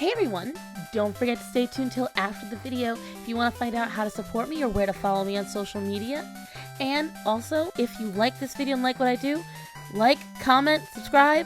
Hey everyone, don't forget to stay tuned till after the video if you want to find out how to support me or where to follow me on social media. And also, if you like this video and like what I do, like, comment, subscribe,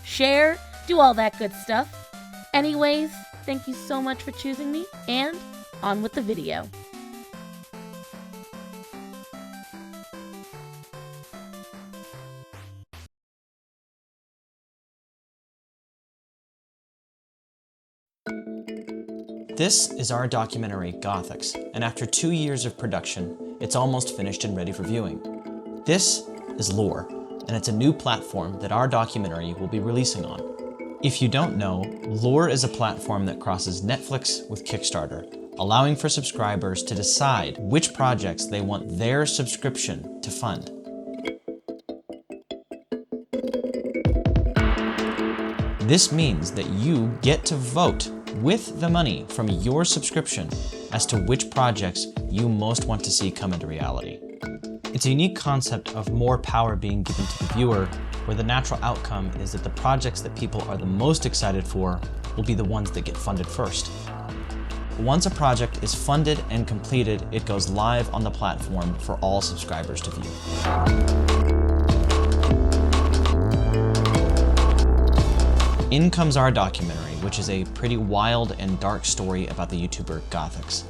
share, do all that good stuff. Anyways, thank you so much for choosing me, and on with the video. This is our documentary, Gothix, and after 2 years of production, it's almost finished and ready for viewing. This is Lore, and it's a new platform that our documentary will be releasing on. If you don't know, Lore is a platform that crosses Netflix with Kickstarter, allowing for subscribers to decide which projects they want their subscription to fund. This means that you get to vote with the money from your subscription as to which projects you most want to see come into reality. It's a unique concept of more power being given to the viewer, where the natural outcome is that the projects that people are the most excited for will be the ones that get funded first. Once a project is funded and completed, it goes live on the platform for all subscribers to view. In comes our documentary, which is a pretty wild and dark story about the YouTuber Gothix.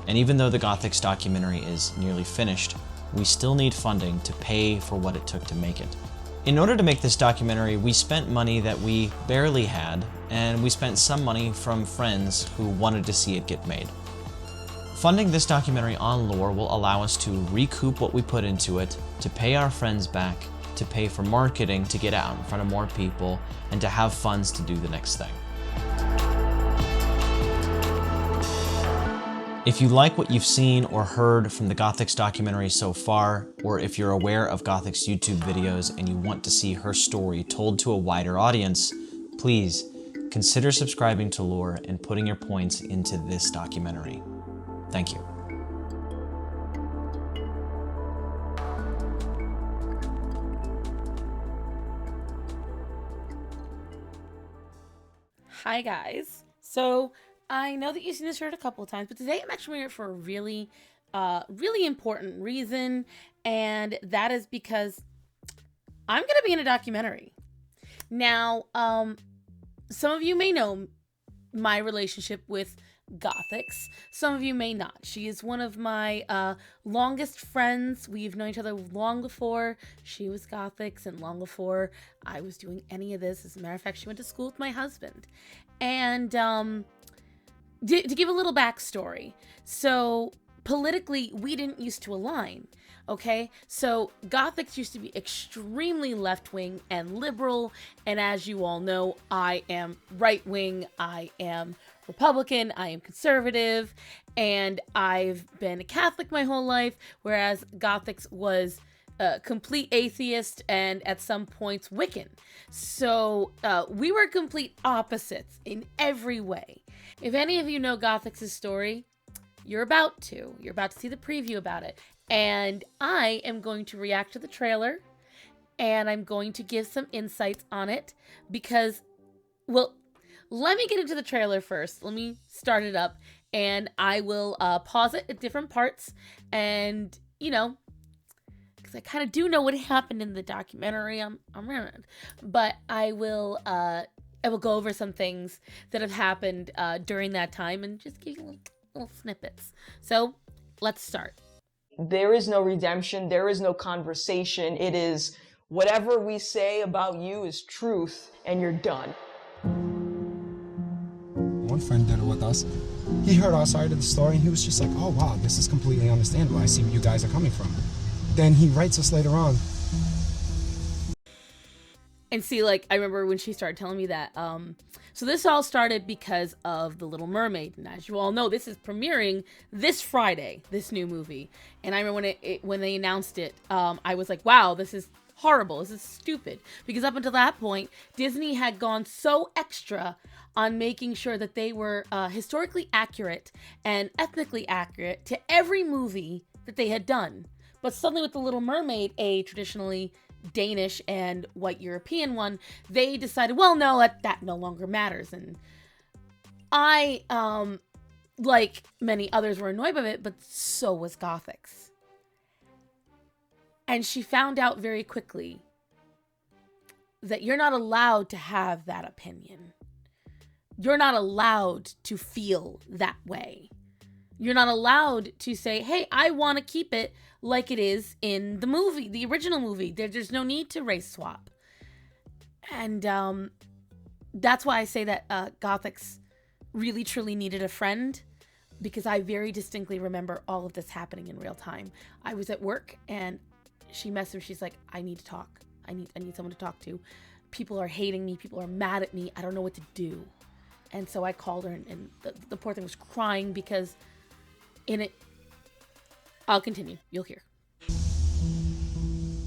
And even though the Gothix documentary is nearly finished, we still need funding to pay for what it took to make it. In order to make this documentary, we spent money that we barely had, and we spent some money from friends who wanted to see it get made. Funding this documentary on Lore will allow us to recoup what we put into it, to pay our friends back, to pay for marketing to get out in front of more people, and to have funds to do the next thing. If you like what you've seen or heard from the Gothix documentary so far, or if you're aware of Gothix YouTube videos and you want to see her story told to a wider audience, please consider subscribing to Lore and putting your points into this documentary. Thank you. Hi guys. So I know that you've seen this shirt a couple of times, but today I'm actually wearing it for a really important reason, and that is because I'm gonna be in a documentary. Now, some of you may know my relationship with Gothix. Some of you may not. She is one of my longest friends. We've known each other long before she was Gothix and long before I was doing any of this. As a matter of fact, she went to school with my husband. And to give a little backstory, so politically, we didn't used to align. Okay, so Gothix used to be extremely left-wing and liberal, and as you all know, I am right-wing, I am Republican, I am conservative, and I've been a Catholic my whole life, whereas Gothix was a complete atheist and at some points Wiccan. So we were complete opposites in every way. If any of you know Gothix's story, you're about to see the preview about it. And I am going to react to the trailer, and I'm going to give some insights on it because, well, let me get into the trailer first. Let me start it up, and I will pause it at different parts, and, you know, because I kind of do know what happened in the documentary. I'm around, but I will go over some things that have happened during that time and just give you little snippets. So let's start. There is no redemption. There is no conversation. It is whatever we say about you is truth, and you're done. One friend did it with us. He heard our side of the story, and he was just like, oh, wow, this is completely understandable. I see where you guys are coming from. Then he writes us later on. And see, like, I remember when she started telling me that, so this all started because of The Little Mermaid. And as you all know, this is premiering this Friday, this new movie. And I remember when they announced it, I was like, wow, this is horrible. This is stupid. Because up until that point, Disney had gone so extra on making sure that they were historically accurate and ethnically accurate to every movie that they had done. But suddenly with The Little Mermaid, a traditionally Danish and white European one, they decided, well, no, that no longer matters. And I, like many others, were annoyed by it, but so was Gothix. And she found out very quickly that you're not allowed to have that opinion. You're not allowed to feel that way. You're not allowed to say, hey, I want to keep it like it is in the movie, the original movie. There's no need to race swap. And that's why I say that Gothix really, truly needed a friend, because I very distinctly remember all of this happening in real time. I was at work and she messaged me. She's like, I need to talk. I need someone to talk to. People are hating me. People are mad at me. I don't know what to do. And so I called her, and the poor thing was crying because in it, I'll continue. You'll hear.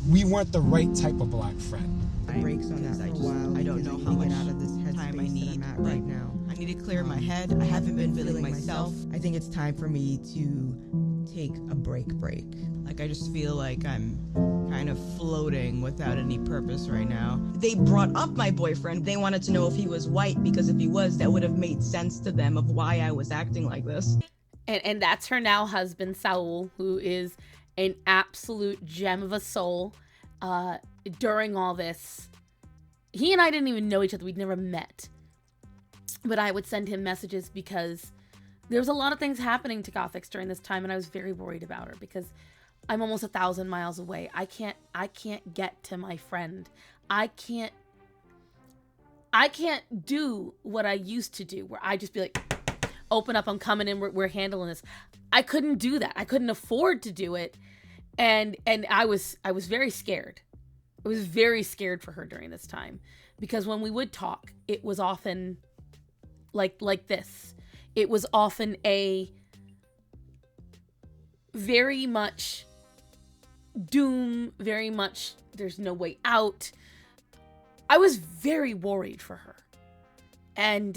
We weren't the right type of black friend. Breaks on that for a while. I don't know how much out of this time I need right now. I need to clear my head. I haven't been feeling myself. I think it's time for me to take a break. Like, I just feel like I'm kind of floating without any purpose right now. They brought up my boyfriend. They wanted to know if he was white, because if he was, that would have made sense to them of why I was acting like this. And that's her now husband, Saul, who is an absolute gem of a soul. During all this, he and I didn't even know each other. We'd never met. But I would send him messages because there was a lot of things happening to Gothix during this time, and I was very worried about her because I'm almost 1,000 miles away. I can't get to my friend. I can't do what I used to do, where I just be like, open up, I'm coming in, we're handling this. I couldn't do that. I couldn't afford to do it. And I was very scared. I was very scared for her during this time, because when we would talk, it was often like this. It was often a very much doom, very much there's no way out. I was very worried for her. And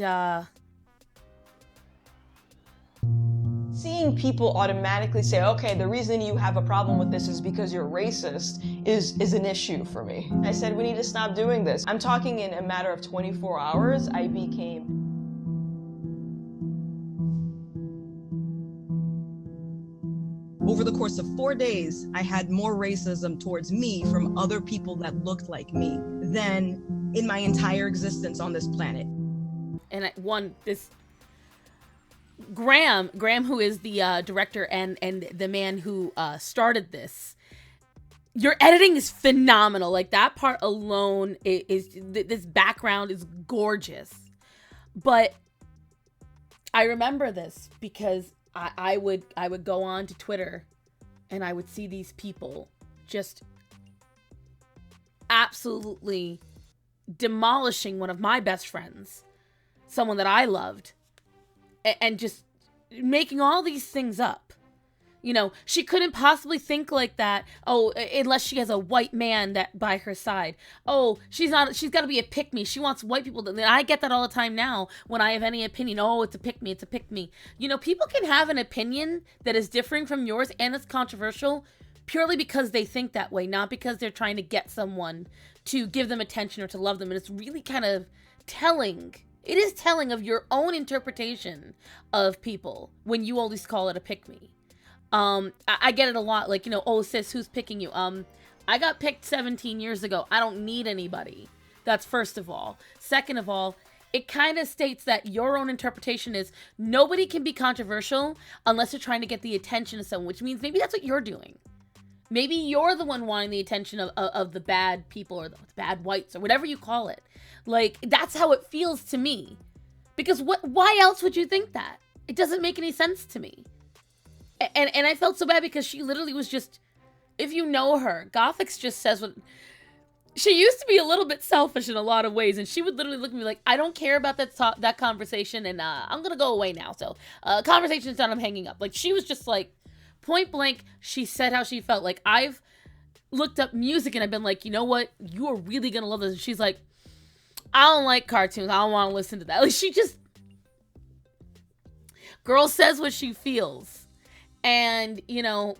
seeing people automatically say, okay, the reason you have a problem with this is because you're racist is an issue for me. I said, we need to stop doing this. I'm talking in a matter of 24 hours, I became... Over the course of 4 days, I had more racism towards me from other people that looked like me than in my entire existence on this planet. And Graham, who is the director and the man who started this, your editing is phenomenal. Like, that part alone is this background is gorgeous. But I remember this because I would go on to Twitter and I would see these people just absolutely demolishing one of my best friends, someone that I loved, and just making all these things up. You know, she couldn't possibly think like that. Oh, unless she has a white man that by her side. Oh, she's got to be a pick-me. She wants white people to... I get that all the time now when I have any opinion. Oh, it's a pick-me, it's a pick-me. You know, people can have an opinion that is differing from yours and it's controversial purely because they think that way, not because they're trying to get someone to give them attention or to love them. And it's really kind of telling. It is telling of your own interpretation of people when you always call it a pick-me. I get it a lot, like, you know, oh, sis, who's picking you? I got picked 17 years ago. I don't need anybody. That's first of all. Second of all, it kind of states that your own interpretation is nobody can be controversial unless they're trying to get the attention of someone, which means maybe that's what you're doing. Maybe you're the one wanting the attention of the bad people or the bad whites or whatever you call it. Like, that's how it feels to me. Because why else would you think that? It doesn't make any sense to me. And I felt so bad because she literally was just, if you know her, Gothix just says what, she used to be a little bit selfish in a lot of ways, and she would literally look at me like, I don't care about that conversation, and I'm gonna go away now, so conversation's done, I'm hanging up. Like, she was just like, point blank, she said how she felt. Like, I've looked up music, and I've been like, you know what, you are really gonna love this, and she's like, I don't like cartoons, I don't want to listen to that. Like, she just, girl says what she feels. And, you know,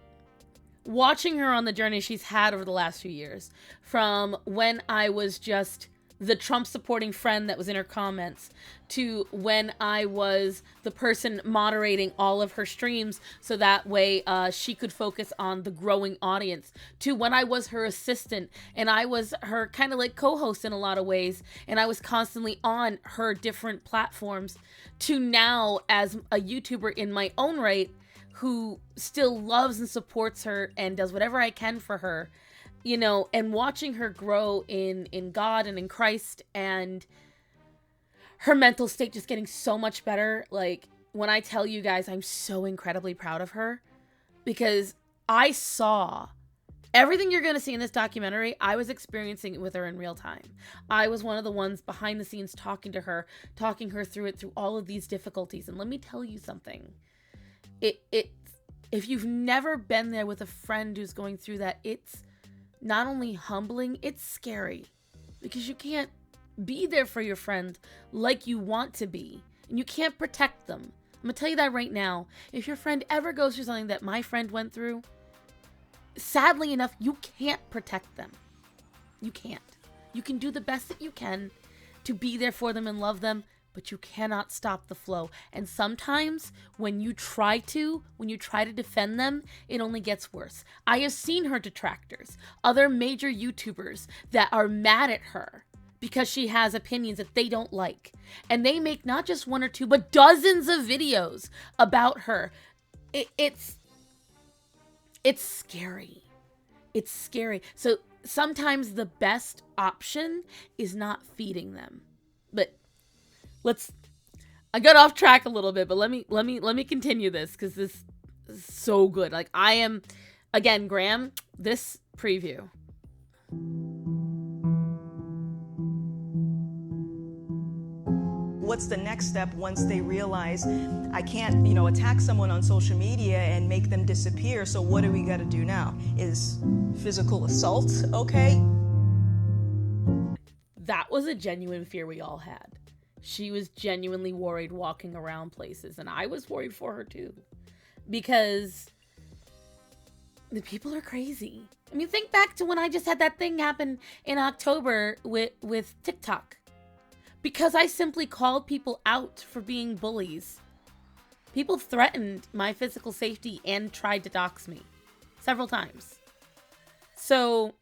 watching her on the journey she's had over the last few years, from when I was just the Trump supporting friend that was in her comments, to when I was the person moderating all of her streams so that way she could focus on the growing audience, to when I was her assistant and I was her kind of like co-host in a lot of ways, and I was constantly on her different platforms, to now as a YouTuber in my own right who still loves and supports her and does whatever I can for her, you know, and watching her grow in God and in Christ, and her mental state just getting so much better. Like, when I tell you guys, I'm so incredibly proud of her, because I saw everything you're going to see in this documentary. I was experiencing it with her in real time. I was one of the ones behind the scenes talking to her, talking her through it, through all of these difficulties. And let me tell you something. If you've never been there with a friend who's going through that, it's not only humbling, it's scary, because you can't be there for your friend like you want to be, and you can't protect them. I'm gonna tell you that right now. If your friend ever goes through something that my friend went through, sadly enough, you can't protect them. You can't. You can do the best that you can to be there for them and love them, but you cannot stop the flow. And sometimes when you try to defend them, it only gets worse. I have seen her detractors, other major YouTubers that are mad at her because she has opinions that they don't like. And they make not just one or two, but dozens of videos about her. It's scary. It's scary. So sometimes the best option is not feeding them. But I got off track a little bit, but let me continue this, because this is so good. Like, I am, again, Graham, this preview. What's the next step once they realize I can't, attack someone on social media and make them disappear? So what do we got to do now? Is physical assault okay? That was a genuine fear we all had. She was genuinely worried walking around places, and I was worried for her too, because the people are crazy. I mean, think back to when I just had that thing happen in October with TikTok, because I simply called people out for being bullies. People threatened my physical safety and tried to dox me several times. So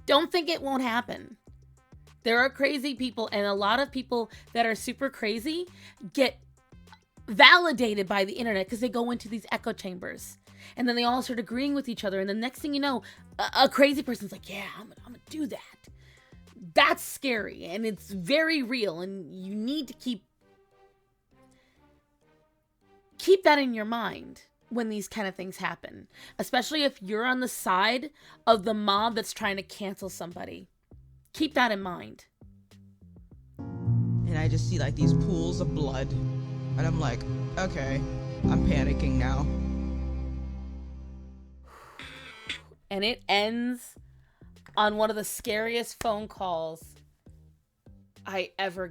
don't think it won't happen. There are crazy people, and a lot of people that are super crazy get validated by the internet because they go into these echo chambers, and then they all start agreeing with each other, and the next thing you know, a crazy person's like, yeah, I'm gonna do that. That's scary, and it's very real, and you need to keep that in your mind when these kind of things happen, especially if you're on the side of the mob that's trying to cancel somebody. Keep that in mind. And I just see like these pools of blood, and I'm like, okay, I'm panicking now. And it ends on one of the scariest phone calls I ever.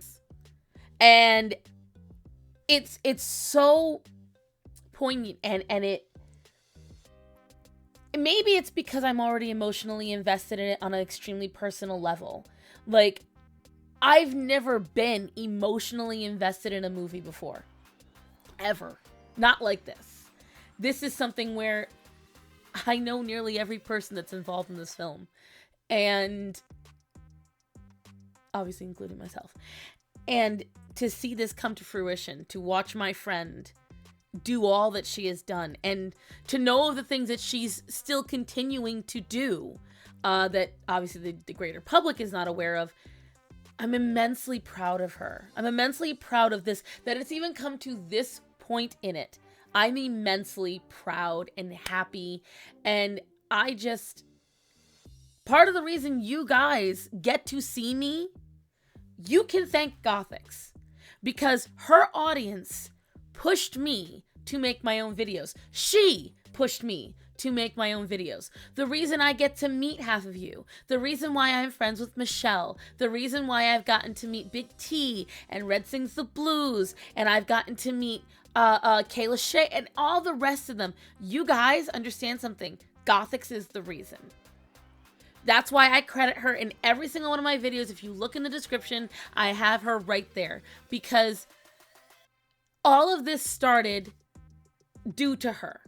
And it's so poignant, and it maybe it's because I'm already emotionally invested in it on an extremely personal level. Like, I've never been emotionally invested in a movie before. Ever. Not like this. This is something where I know nearly every person that's involved in this film. And obviously including myself. And to see this come to fruition, to watch my friend do all that she has done, and to know of the things that she's still continuing to do, that obviously the greater public is not aware of. I'm immensely proud of her. I'm immensely proud of this, that it's even come to this point in it. I'm immensely proud and happy, and part of the reason you guys get to see me, you can thank Gothix, because her audience pushed me to make my own videos. She pushed me to make my own videos. The reason I get to meet half of you, the reason why I'm friends with Michelle, the reason why I've gotten to meet Big T and Red Sings the Blues, and I've gotten to meet Kayla Shea and all the rest of them. You guys understand something. Gothix is the reason. That's why I credit her in every single one of my videos. If you look in the description, I have her right there. Because all of this started due to her.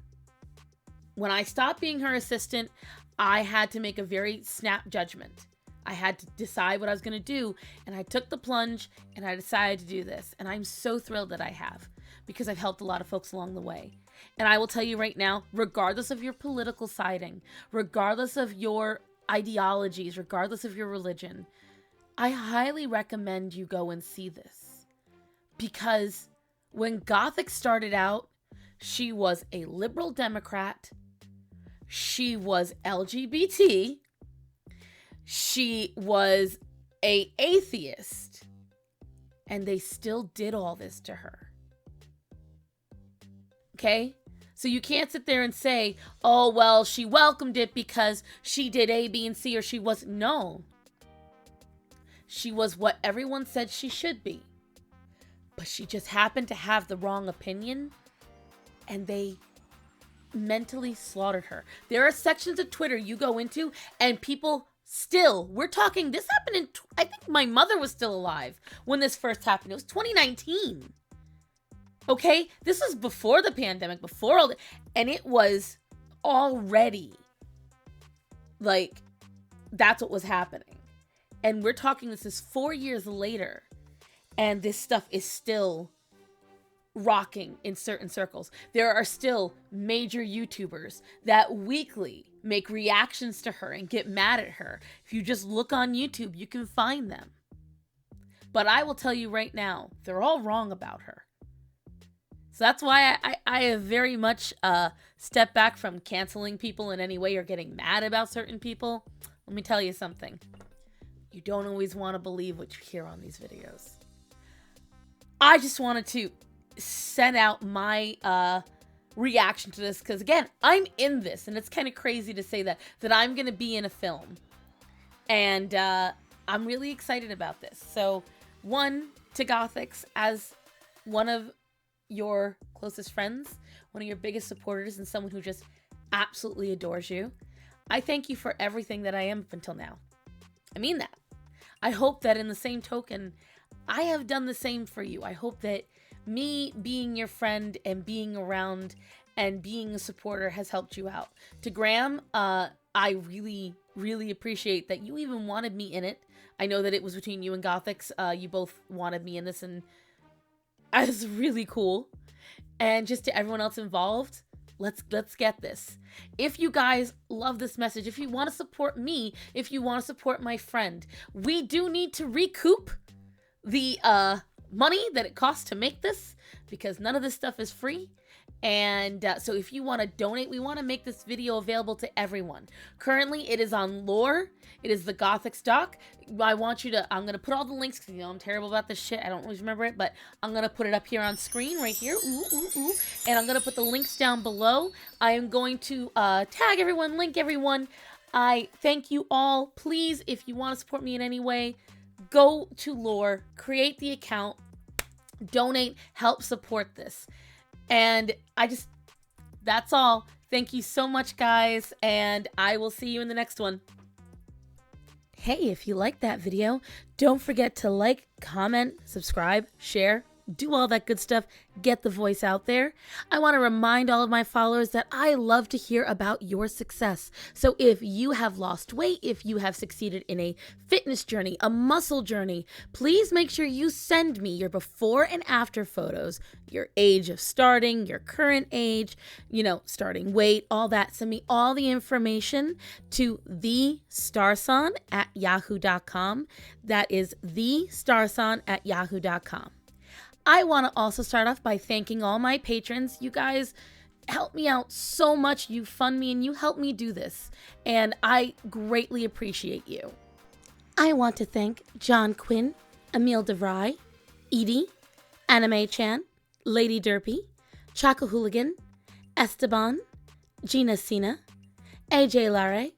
When I stopped being her assistant, I had to make a very snap judgment. I had to decide what I was going to do, and I took the plunge, and I decided to do this. And I'm so thrilled that I have, because I've helped a lot of folks along the way. And I will tell you right now, regardless of your political siding, regardless of your ideologies, regardless of your religion, I highly recommend you go and see this. Because when Gothix started out, she was a liberal Democrat. She was LGBT. She was an atheist. And they still did all this to her. Okay? So you can't sit there and say, oh, well, she welcomed it because she did A, B, and C, or she wasn't. No. She was what everyone said she should be. But she just happened to have the wrong opinion. And they mentally slaughtered her. There are sections of Twitter you go into and people still, we're talking, this happened in, I think my mother was still alive when this first happened. It was 2019. Okay? This was before the pandemic, before all the, and it was already like, that's what was happening. And we're talking, this is 4 years later, and this stuff is still rocking in certain circles. There are still major YouTubers that weekly make reactions to her and get mad at her. If you just look on YouTube, you can find them. But I will tell you right now, they're all wrong about her. So that's why I have very much stepped back from canceling people in any way or getting mad about certain people. Let me tell you something. You don't always want to believe what you hear on these videos. I just wanted to send out my reaction to this because, again, I'm in this, and it's kind of crazy to say that I'm going to be in a film. And I'm really excited about this. So, one, to Gothix, as one of your closest friends, one of your biggest supporters, and someone who just absolutely adores you, I thank you for everything that I am up until now. I mean that. I hope that in the same token, I have done the same for you. I hope that me being your friend and being around and being a supporter has helped you out. To Graham, I really, really appreciate that you even wanted me in it. I know that it was between you and Gothix. You both wanted me in this, and it was really cool. And just to everyone else involved, let's get this. If you guys love this message, if you want to support me, if you want to support my friend, we do need to recoup the money that it costs to make this, because none of this stuff is free. And so if you want to donate, we want to make this video available to everyone. Currently, it is on Lore. It is the Gothix doc. I want you to, I'm going to put all the links, because, you know, I'm terrible about this shit. I don't always remember it, but I'm going to put it up here on screen right here. Ooh, ooh, ooh. And I'm going to put the links down below. I am going to tag everyone, link everyone. I thank you all. Please, if you want to support me in any way, go to Lore, create the account, donate, help support this. And that's all. Thank you so much, guys, and I will see you in the next one. Hey, if you liked that video, don't forget to like, comment, subscribe, share, do all that good stuff, get the voice out there. I want to remind all of my followers that I love to hear about your success. So if you have lost weight, if you have succeeded in a fitness journey, a muscle journey, please make sure you send me your before and after photos, your age of starting, your current age, you know, starting weight, all that. Send me all the information to thestarson@yahoo.com. That is thestarson@yahoo.com. I want to also start off by thanking all my patrons. You guys help me out so much. You fund me and you help me do this. And I greatly appreciate you. I want to thank John Quinn, Emil DeVry, Edie, Anime Chan, Lady Derpy, Choco Hooligan, Esteban, Gina Sina, AJ Lare,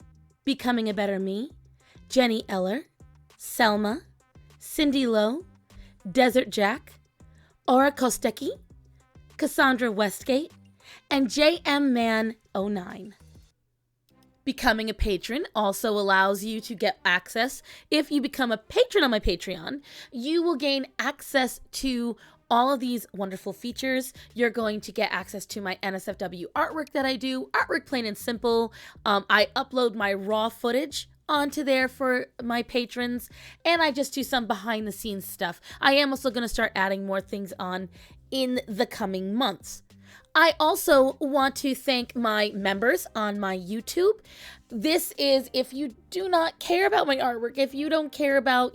Becoming a Better Me, Jenny Eller, Selma, Cindy Lowe, Desert Jack, Aura Kostecki, Cassandra Westgate, and JM Man 09. Becoming a patron also allows you to get access. If you become a patron on my Patreon, you will gain access to all of these wonderful features. You're going to get access to my NSFW artwork that I do, artwork plain and simple. I upload my raw footage onto there for my patrons, and I just do some behind the scenes stuff. I am also going to start adding more things on in the coming months. I also want to thank my members on my YouTube. This is if you do not care about my artwork, if you don't care about,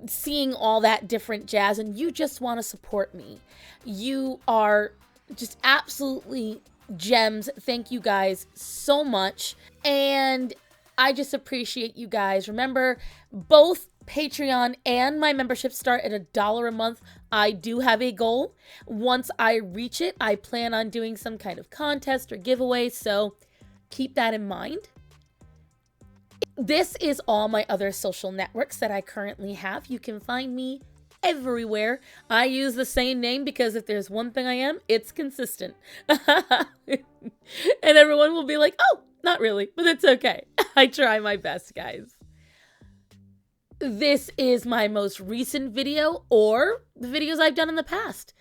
seeing all that different jazz and you just want to support me. You are just absolutely gems. Thank you guys so much. And I just appreciate you guys. Remember, both Patreon and my membership start at $1 a month. I do have a goal. Once I reach it, I plan on doing some kind of contest or giveaway, so keep that in mind. This is all my other social networks that I currently have. You can find me everywhere. I use the same name because if there's one thing I am, it's consistent. And everyone will be like, oh, not really, but it's okay. I try my best, guys. This is my most recent video or the videos I've done in the past.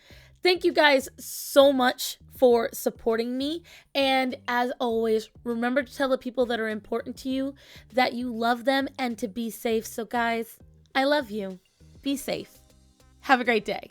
Thank you guys so much for supporting me. And as always, remember to tell the people that are important to you that you love them and to be safe. So guys, I love you. Be safe. Have a great day.